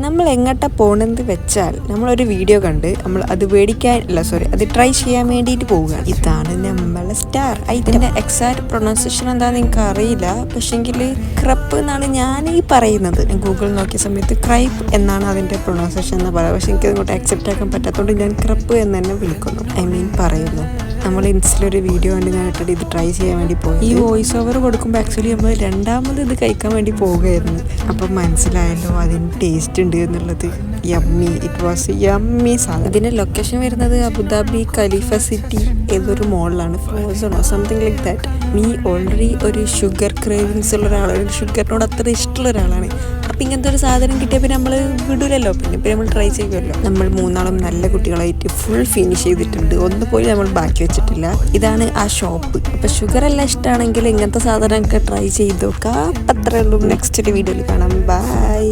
നമ്മൾ എങ്ങോട്ടാ പോകണമെന്ന് വെച്ചാൽ നമ്മളൊരു വീഡിയോ കണ്ട് നമ്മൾ അത് അത് ട്രൈ ചെയ്യാൻ വേണ്ടിയിട്ട് പോവുകയാണ്. ഇതാണ് നമ്മളെ സ്റ്റാർ. ഇതിൻ്റെ എക്സാക്ട് പ്രൊണൗൺസിയേഷൻ എന്താണെന്ന് എനിക്ക് അറിയില്ല, പക്ഷെങ്കിൽ ക്രപ്പ് എന്നാണ് ഞാൻ ഈ പറയുന്നത്. ഗൂഗിൾ നോക്കിയ സമയത്ത് ക്രൈപ്പ് എന്നാണ് അതിൻ്റെ പ്രൊണൗൺസിയേഷൻ എന്ന് പറയുക. പക്ഷെ എനിക്ക് ഇങ്ങോട്ട് അക്സെപ്റ്റ് ആക്കാൻ പറ്റാത്തതുകൊണ്ട് ഞാൻ ക്രപ്പ് എന്ന് തന്നെ വിളിക്കുന്നു, പറയുന്നു. നമ്മൾ ഇൻസ്റ്റയിലൊരു വീഡിയോ കണ്ട് ഞാൻ ഇട്ടിട്ട് ഇത് ട്രൈ ചെയ്യാൻ വേണ്ടി പോയി. ഈ വോയിസ് ഓവർ കൊടുക്കുമ്പോൾ ആക്ച്വലി നമ്മൾ രണ്ടാമത് ഇത് കഴിക്കാൻ വേണ്ടി പോവുകയായിരുന്നു. അപ്പം മനസ്സിലായല്ലോ അതിന് ടേസ്റ്റ് ഉണ്ട് എന്നുള്ളത്. യമ്മി, ഇറ്റ് വാസ് യമ്മി സാധനം. ഇതിൻ്റെ ലൊക്കേഷൻ വരുന്നത് അബുദാബി ഖലീഫ സിറ്റി ഏതൊരു മോളിലാണ്, ഫ്രോസണോ സംതിങ് ലൈക്ക് ദാറ്റ്. നീ ഓൾറെഡി ഒരു ഷുഗർ ക്രേവിങ്സ് ഉള്ള ഒരാളാണ്, ഷുഗറിനോട് അത്ര ഇഷ്ടമുള്ള ഒരാളാണ്. അപ്പം ഇങ്ങനത്തെ ഒരു സാധനം കിട്ടിയപ്പോൾ നമ്മൾ വിടൂലല്ലോ, പിന്നെ നമ്മൾ ട്രൈ ചെയ്യുമല്ലോ. നമ്മൾ മൂന്നാളും നല്ല കുട്ടികളായിട്ട് ഫുൾ ഫിനിഷ് ചെയ്തിട്ടുണ്ട്, ഒന്നുപോലും നമ്മൾ ബാക്കി വെച്ചിട്ടില്ല. ഇതാണ് ആ ഷോപ്പ്. അപ്പം ഷുഗർ എല്ലാം ഇഷ്ടമാണെങ്കിൽ ഇങ്ങനത്തെ സാധനമൊക്കെ ട്രൈ ചെയ്ത് നോക്കാം. അത്രേ ഉള്ളൂ. നെക്സ്റ്റ് വീഡിയോയിൽ കാണാം. ബൈ.